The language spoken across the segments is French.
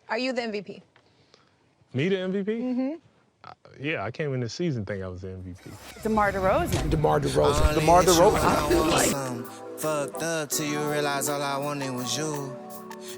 Are you the MVP? Me, the MVP? Mm-hmm. Yeah, I came in the season thinking I was the MVP. DeMar DeRozan. DeMar DeRozan. DeMar DeRozan. Fucked up till you realize all I wanted was you.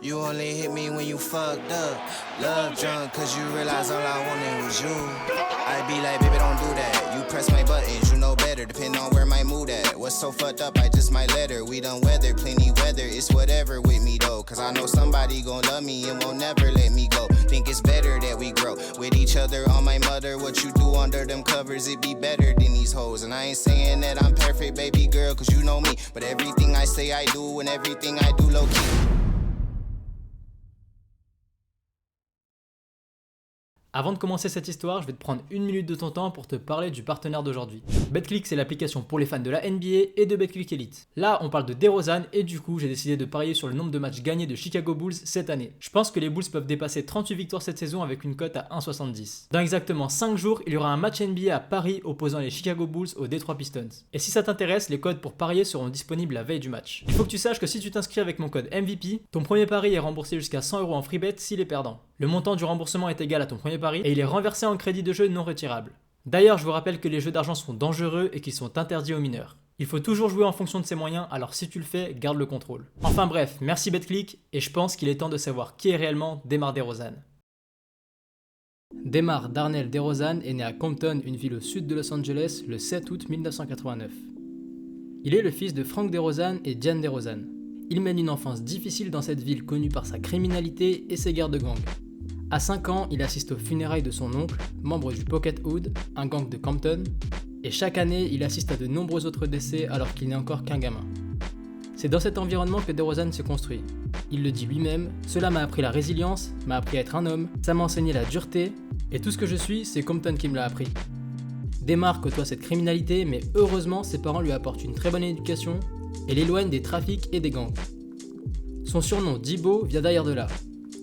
You only hit me when you fucked up. Love drunk cause you realize all I wanted was you. I be like, baby, don't do that. You press my buttons, you know better. Depending on where my mood at. What's so fucked up, I just might let her. We done weather, plenty weather. It's whatever with me though. Cause I know somebody gon' love me and won't never let me go. Think it's better that we grow with each other on my mother. What you do under them covers, it be better than these hoes. And I ain't saying that I'm perfect, baby girl, cause you know me. But everything I say I do and everything I do low key. Avant de commencer cette histoire, je vais te prendre une minute de ton temps pour te parler du partenaire d'aujourd'hui. Betclic, c'est l'application pour les fans de la NBA et de Betclic Elite. Là, on parle de DeRozan et du coup, j'ai décidé de parier sur le nombre de matchs gagnés de Chicago Bulls cette année. Je pense que les Bulls peuvent dépasser 38 victoires cette saison avec une cote à 1,70. Dans exactement 5 jours, il y aura un match NBA à Paris opposant les Chicago Bulls aux Detroit Pistons. Et si ça t'intéresse, les codes pour parier seront disponibles la veille du match. Il faut que tu saches que si tu t'inscris avec mon code MVP, ton premier pari est remboursé jusqu'à 100 € en free bet s'il est perdant. Le montant du remboursement est égal à ton premier pari et il est renversé en crédit de jeu non retirable. D'ailleurs, je vous rappelle que les jeux d'argent sont dangereux et qu'ils sont interdits aux mineurs. Il faut toujours jouer en fonction de ses moyens, alors si tu le fais, garde le contrôle. Enfin bref, merci Betclic et je pense qu'il est temps de savoir qui est réellement DeMar DeRozan. DeMar Darnell DeRozan est né à Compton, une ville au sud de Los Angeles, le 7 août 1989. Il est le fils de Frank DeRozan et Diane DeRozan. Il mène une enfance difficile dans cette ville connue par sa criminalité et ses guerres de gang. À 5 ans, il assiste aux funérailles de son oncle, membre du Pocket Hood, un gang de Compton, et chaque année, il assiste à de nombreux autres décès alors qu'il n'est encore qu'un gamin. C'est dans cet environnement que DeRozan se construit. Il le dit lui-même, cela m'a appris la résilience, m'a appris à être un homme, ça m'a enseigné la dureté, et tout ce que je suis, c'est Compton qui me l'a appris. DeMar côtoie cette criminalité, mais heureusement, ses parents lui apportent une très bonne éducation et l'éloignent des trafics et des gangs. Son surnom Debo vient d'ailleurs de là,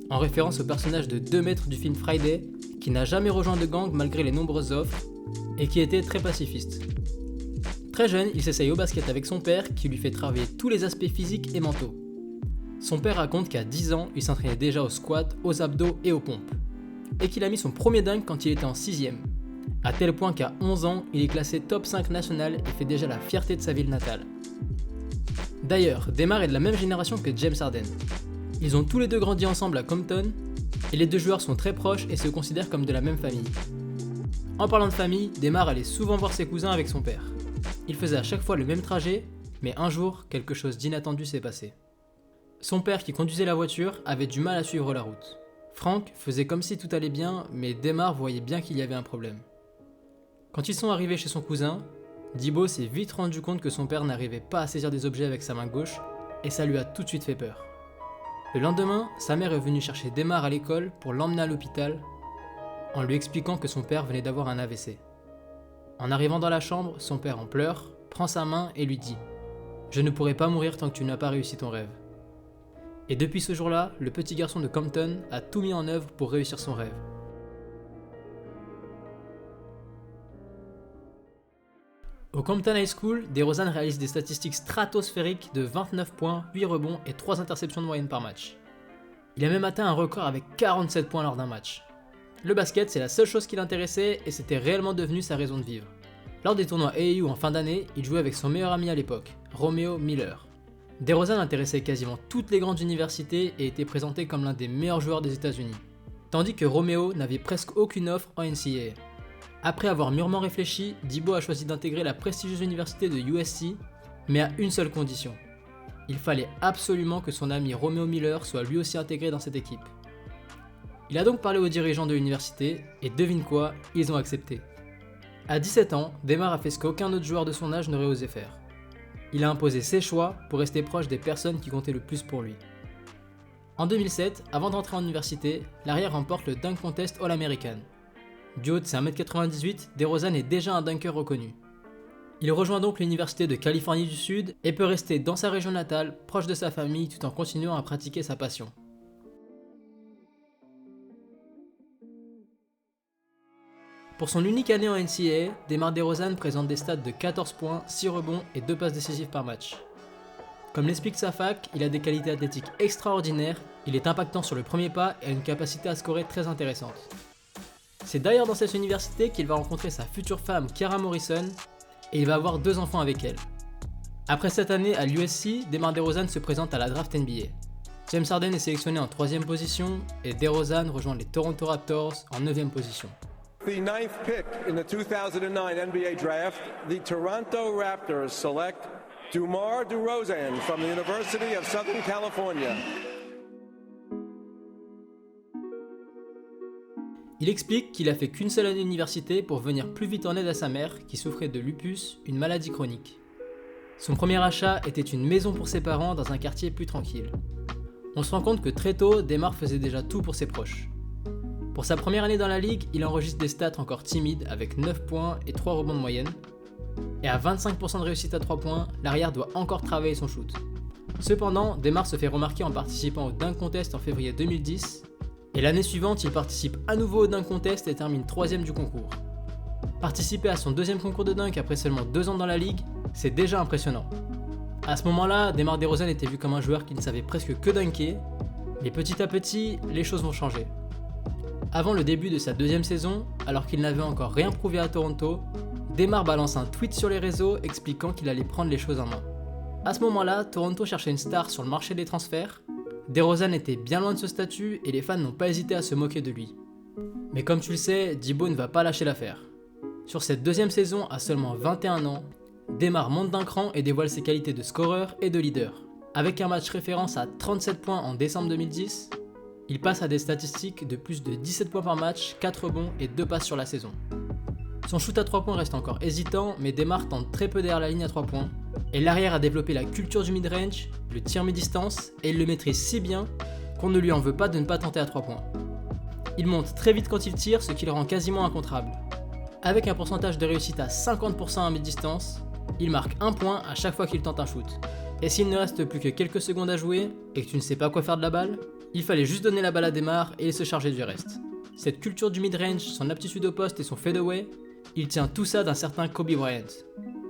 en référence au personnage de 2 mètres du film Friday, qui n'a jamais rejoint de gang malgré les nombreuses offres, et qui était très pacifiste. Très jeune, il s'essaye au basket avec son père, qui lui fait travailler tous les aspects physiques et mentaux. Son père raconte qu'à 10 ans, il s'entraînait déjà au squat, aux abdos et aux pompes, et qu'il a mis son premier dunk quand il était en 6ème, à tel point qu'à 11 ans, il est classé top 5 national et fait déjà la fierté de sa ville natale. D'ailleurs, DeMar est de la même génération que James Harden. Ils ont tous les deux grandi ensemble à Compton, et les deux joueurs sont très proches et se considèrent comme de la même famille. En parlant de famille, DeMar allait souvent voir ses cousins avec son père. Il faisait à chaque fois le même trajet, mais un jour, quelque chose d'inattendu s'est passé. Son père qui conduisait la voiture avait du mal à suivre la route. Frank faisait comme si tout allait bien, mais DeMar voyait bien qu'il y avait un problème. Quand ils sont arrivés chez son cousin, Debo s'est vite rendu compte que son père n'arrivait pas à saisir des objets avec sa main gauche, et ça lui a tout de suite fait peur. Le lendemain, sa mère est venue chercher DeMar à l'école pour l'emmener à l'hôpital, en lui expliquant que son père venait d'avoir un AVC. En arrivant dans la chambre, son père en pleurs, prend sa main et lui dit « Je ne pourrai pas mourir tant que tu n'as pas réussi ton rêve ». Et depuis ce jour-là, le petit garçon de Compton a tout mis en œuvre pour réussir son rêve. Au Compton High School, DeRozan réalise des statistiques stratosphériques de 29 points, 8 rebonds et 3 interceptions de moyenne par match. Il a même atteint un record avec 47 points lors d'un match. Le basket, c'est la seule chose qui l'intéressait et c'était réellement devenu sa raison de vivre. Lors des tournois AAU en fin d'année, il jouait avec son meilleur ami à l'époque, Romeo Miller. DeRozan intéressait quasiment toutes les grandes universités et était présenté comme l'un des meilleurs joueurs des États-Unis, tandis que Romeo n'avait presque aucune offre en NCAA. Après avoir mûrement réfléchi, Debo a choisi d'intégrer la prestigieuse université de USC, mais à une seule condition. Il fallait absolument que son ami Romeo Miller soit lui aussi intégré dans cette équipe. Il a donc parlé aux dirigeants de l'université, et devine quoi, ils ont accepté. À 17 ans, DeMar a fait ce qu'aucun autre joueur de son âge n'aurait osé faire. Il a imposé ses choix pour rester proche des personnes qui comptaient le plus pour lui. En 2007, avant d'entrer en université, l'arrière remporte le Dunk Contest All-American. Du haut de ses 1m98, DeRozan est déjà un dunker reconnu. Il rejoint donc l'université de Californie du Sud et peut rester dans sa région natale, proche de sa famille, tout en continuant à pratiquer sa passion. Pour son unique année en NCAA, DeMar DeRozan présente des stats de 14 points, 6 rebonds et 2 passes décisives par match. Comme l'explique sa fac, il a des qualités athlétiques extraordinaires Il est impactant sur le premier pas et a une capacité à scorer très intéressante. C'est d'ailleurs dans cette université qu'il va rencontrer sa future femme Kiara Morrison et il va avoir 2 enfants avec elle. Après cette année à l'USC, DeMar DeRozan se présente à la draft NBA. James Harden est sélectionné en 3e position et DeRozan rejoint les Toronto Raptors en 9e position. The 9th pick in the 2009 NBA draft, the Toronto Raptors select DeMar DeRozan from the University of Southern California. Il explique qu'il a fait qu'une seule année d'université pour venir plus vite en aide à sa mère qui souffrait de lupus, une maladie chronique. Son premier achat était une maison pour ses parents dans un quartier plus tranquille. On se rend compte que très tôt, DeMar faisait déjà tout pour ses proches. Pour sa première année dans la ligue, il enregistre des stats encore timides avec 9 points et 3 rebonds de moyenne. Et à 25% de réussite à 3 points, l'arrière doit encore travailler son shoot. Cependant, DeMar se fait remarquer en participant au Dunk Contest en février 2010, et l'année suivante, il participe à nouveau au Dunk Contest et termine 3ème du concours. Participer à son 2e concours de dunk après seulement 2 ans dans la ligue, c'est déjà impressionnant. À ce moment-là, DeMar DeRozan était vu comme un joueur qui ne savait presque que dunker, mais petit à petit, les choses vont changer. Avant le début de sa 2e saison, alors qu'il n'avait encore rien prouvé à Toronto, DeMar balance un tweet sur les réseaux expliquant qu'il allait prendre les choses en main. À ce moment-là, Toronto cherchait une star sur le marché des transferts. DeRozan était bien loin de ce statut et les fans n'ont pas hésité à se moquer de lui. Mais comme tu le sais, Debo ne va pas lâcher l'affaire. Sur cette 2e saison, à seulement 21 ans, DeMar monte d'un cran et dévoile ses qualités de scoreur et de leader. Avec un match référence à 37 points en décembre 2010, il passe à des statistiques de plus de 17 points par match, 4 rebonds et 2 passes sur la saison. Son shoot à 3 points reste encore hésitant, mais DeMar tente très peu derrière la ligne à 3 points, et l'arrière a développé la culture du mid-range, le tir mi-distance, et il le maîtrise si bien qu'on ne lui en veut pas de ne pas tenter à 3 points. Il monte très vite quand il tire, ce qui le rend quasiment incontrable. Avec un pourcentage de réussite à 50% à mi-distance, il marque 1 point à chaque fois qu'il tente un shoot. Et s'il ne reste plus que quelques secondes à jouer, et que tu ne sais pas quoi faire de la balle, il fallait juste donner la balle à DeMar et il se chargeait du reste. Cette culture du mid-range, son aptitude au poste et son fadeaway, il tient tout ça d'un certain Kobe Bryant.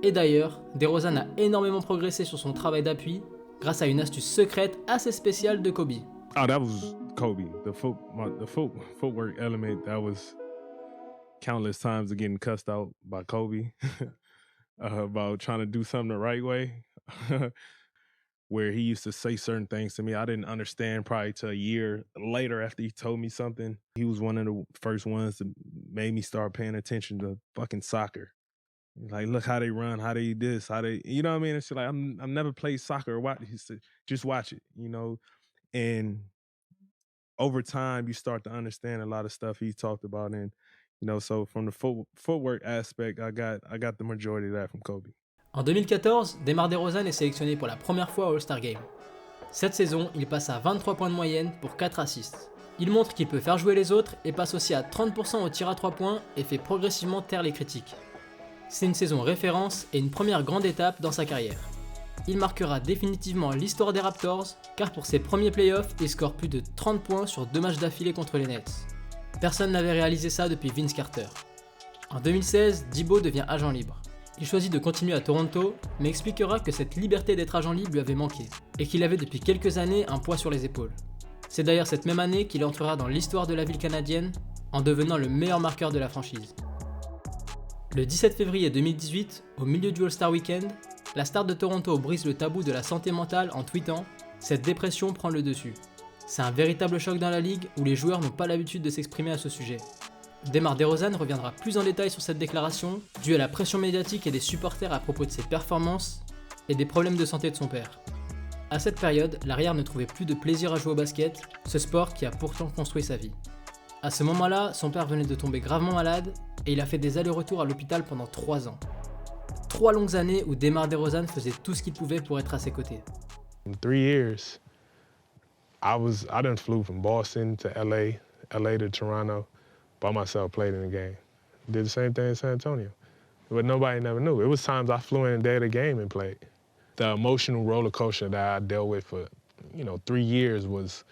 Et d'ailleurs, DeRozan a énormément progressé sur son travail d'appui grâce à une astuce secrète assez spéciale de Kobe. Oh, that was Kobe. The footwork element, that was countless times of getting cussed out by Kobe about trying to do something the right way. Where he used to say certain things to me I didn't understand probably till a year later after he told me something. He was one of the first ones that made me start paying attention to fucking soccer. Like, look how they run, how they this, how they, you know what I mean? It's like, I've never played soccer or what. He said, just watch it, you know? And over time, you start to understand a lot of stuff he talked about. And, you know, so from the footwork aspect, I got the majority of that from Kobe. En 2014, DeMar DeRozan est sélectionné pour la première fois au All-Star Game. Cette saison, il passe à 23 points de moyenne pour 4 assists. Il montre qu'il peut faire jouer les autres et passe aussi à 30% au tir à 3 points et fait progressivement taire les critiques. C'est une saison référence et une première grande étape dans sa carrière. Il marquera définitivement l'histoire des Raptors car pour ses premiers playoffs, il score plus de 30 points sur 2 matchs d'affilée contre les Nets. Personne n'avait réalisé ça depuis Vince Carter. En 2016, Debo devient agent libre. Il choisit de continuer à Toronto, mais expliquera que cette liberté d'être agent libre lui avait manqué, et qu'il avait depuis quelques années un poids sur les épaules. C'est d'ailleurs cette même année qu'il entrera dans l'histoire de la ville canadienne, en devenant le meilleur marqueur de la franchise. Le 17 février 2018, au milieu du All-Star Weekend, la star de Toronto brise le tabou de la santé mentale en tweetant « Cette dépression prend le dessus ». C'est un véritable choc dans la ligue où les joueurs n'ont pas l'habitude de s'exprimer à ce sujet. DeMar DeRozan reviendra plus en détail sur cette déclaration, due à la pression médiatique et des supporters à propos de ses performances et des problèmes de santé de son père. À cette période, l'arrière ne trouvait plus de plaisir à jouer au basket, ce sport qui a pourtant construit sa vie. À ce moment-là, son père venait de tomber gravement malade et il a fait des allers-retours à l'hôpital pendant 3 ans. 3 longues années où DeMar DeRozan faisait tout ce qu'il pouvait pour être à ses côtés. In 3 years, I done flew from Boston to LA to Toronto. By myself, played in the game. Did the same thing in San Antonio. But nobody never knew. It was times I flew in the day of the game and played. The emotional roller coaster that I dealt with for, 3 years was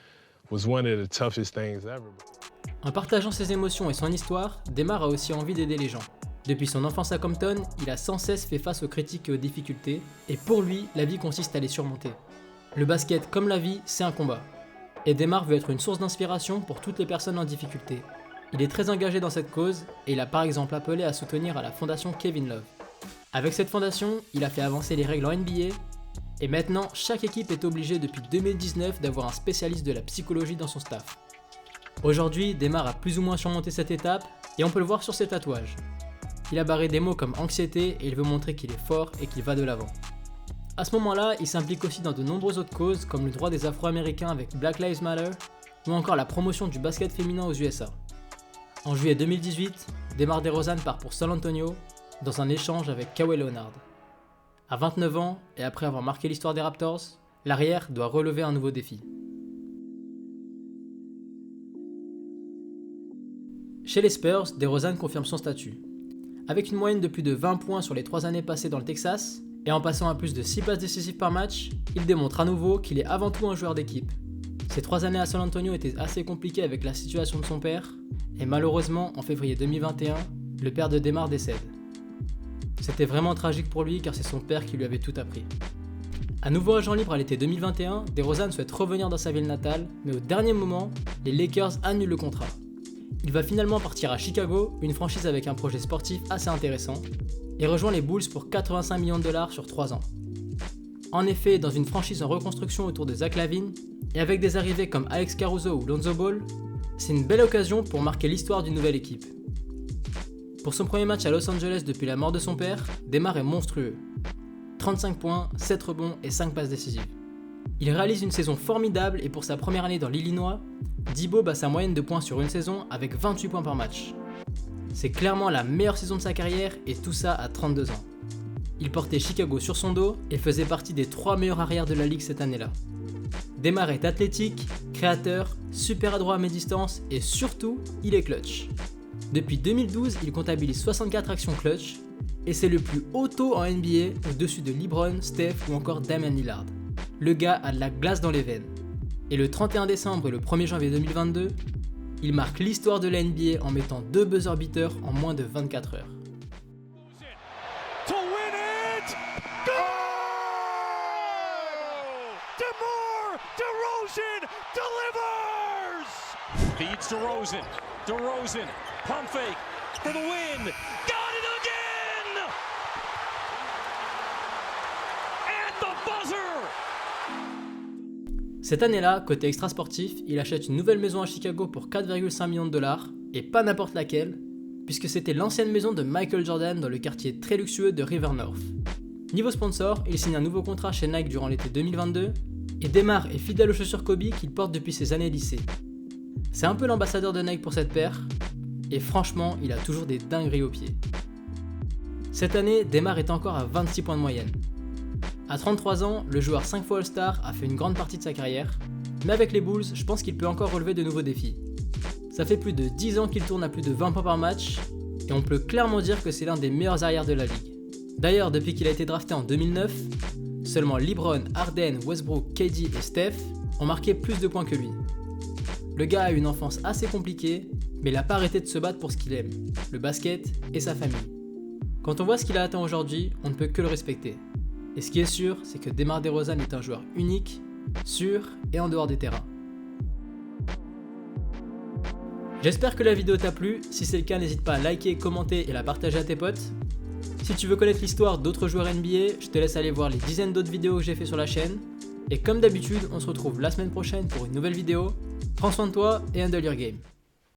one of the toughest things ever. En partageant ses émotions et son histoire, DeMar a aussi envie d'aider les gens. Depuis son enfance à Compton, il a sans cesse fait face aux critiques et aux difficultés, et pour lui, la vie consiste à les surmonter. Le basket, comme la vie, c'est un combat. et DeMar veut être une source d'inspiration pour toutes les personnes en difficulté. Il est très engagé dans cette cause et il a par exemple appelé à soutenir à la fondation Kevin Love. Avec cette fondation, il a fait avancer les règles en NBA et maintenant chaque équipe est obligée depuis 2019 d'avoir un spécialiste de la psychologie dans son staff. Aujourd'hui, DeMar a plus ou moins surmonté cette étape et on peut le voir sur ses tatouages. Il a barré des mots comme anxiété et il veut montrer qu'il est fort et qu'il va de l'avant. À ce moment-là, il s'implique aussi dans de nombreuses autres causes comme le droit des Afro-Américains avec Black Lives Matter ou encore la promotion du basket féminin aux USA. En juillet 2018, DeMar DeRozan part pour San Antonio dans un échange avec Kawhi Leonard. À 29 ans et après avoir marqué l'histoire des Raptors, l'arrière doit relever un nouveau défi. Chez les Spurs, DeRozan confirme son statut. Avec une moyenne de plus de 20 points sur les 3 années passées dans le Texas, et en passant à plus de 6 passes décisives par match, il démontre à nouveau qu'il est avant tout un joueur d'équipe. Ces 3 années à San Antonio étaient assez compliquées avec la situation de son père, et malheureusement, en février 2021, le père de DeMar décède. C'était vraiment tragique pour lui car c'est son père qui lui avait tout appris. À nouveau agent libre à l'été 2021, DeRozan souhaite revenir dans sa ville natale, mais au dernier moment, les Lakers annulent le contrat. Il va finalement partir à Chicago, une franchise avec un projet sportif assez intéressant, et rejoint les Bulls pour 85 millions de dollars sur 3 ans. En effet, dans une franchise en reconstruction autour de Zach LaVine, et avec des arrivées comme Alex Caruso ou Lonzo Ball, c'est une belle occasion pour marquer l'histoire d'une nouvelle équipe. Pour son premier match à Los Angeles depuis la mort de son père, DeMar est monstrueux. 35 points, 7 rebonds et 5 passes décisives. Il réalise une saison formidable et pour sa première année dans l'Illinois, Debo bat sa moyenne de points sur une saison avec 28 points par match. C'est clairement la meilleure saison de sa carrière et tout ça à 32 ans. Il portait Chicago sur son dos et faisait partie des 3 meilleurs arrières de la ligue cette année-là. DeMar est athlétique, créateur, super adroit à mi-distance et surtout, il est clutch. Depuis 2012, il comptabilise 64 actions clutch et c'est le plus haut taux en NBA au-dessus de LeBron, Steph ou encore Damian Lillard. Le gars a de la glace dans les veines. Et le 31 décembre et le 1er janvier 2022, il marque l'histoire de la NBA en mettant 2 buzzer beaters en moins de 24 heures. To win it! Goal! DeMar DeRozan delivers! Feeds DeRozan. DeRozan, pump fake for the win. Got it again! At the buzzer! Cette année-là, côté extra-sportif, il achète une nouvelle maison à Chicago pour 4,5 millions de dollars, et pas n'importe laquelle, puisque c'était l'ancienne maison de Michael Jordan dans le quartier très luxueux de River North. Niveau sponsor, il signe un nouveau contrat chez Nike durant l'été 2022, et DeMar est fidèle aux chaussures Kobe qu'il porte depuis ses années lycée. C'est un peu l'ambassadeur de Nike pour cette paire, et franchement, il a toujours des dingueries aux pieds. Cette année, DeMar est encore à 26 points de moyenne. À 33 ans, le joueur 5 fois All-Star a fait une grande partie de sa carrière, mais avec les Bulls, je pense qu'il peut encore relever de nouveaux défis. Ça fait plus de 10 ans qu'il tourne à plus de 20 points par match, et on peut clairement dire que c'est l'un des meilleurs arrières de la ligue. D'ailleurs, depuis qu'il a été drafté en 2009, seulement LeBron, Harden, Westbrook, KD et Steph ont marqué plus de points que lui. Le gars a eu une enfance assez compliquée, mais il n'a pas arrêté de se battre pour ce qu'il aime, le basket et sa famille. Quand on voit ce qu'il a atteint aujourd'hui, on ne peut que le respecter. Et ce qui est sûr, c'est que DeMar DeRozan est un joueur unique, sûr et en dehors des terrains. J'espère que la vidéo t'a plu, si c'est le cas n'hésite pas à liker, commenter et la partager à tes potes. Si tu veux connaître l'histoire d'autres joueurs NBA, je te laisse aller voir les dizaines d'autres vidéos que j'ai fait sur la chaîne. Et comme d'habitude, on se retrouve la semaine prochaine pour une nouvelle vidéo. Prends soin de toi et handle your game.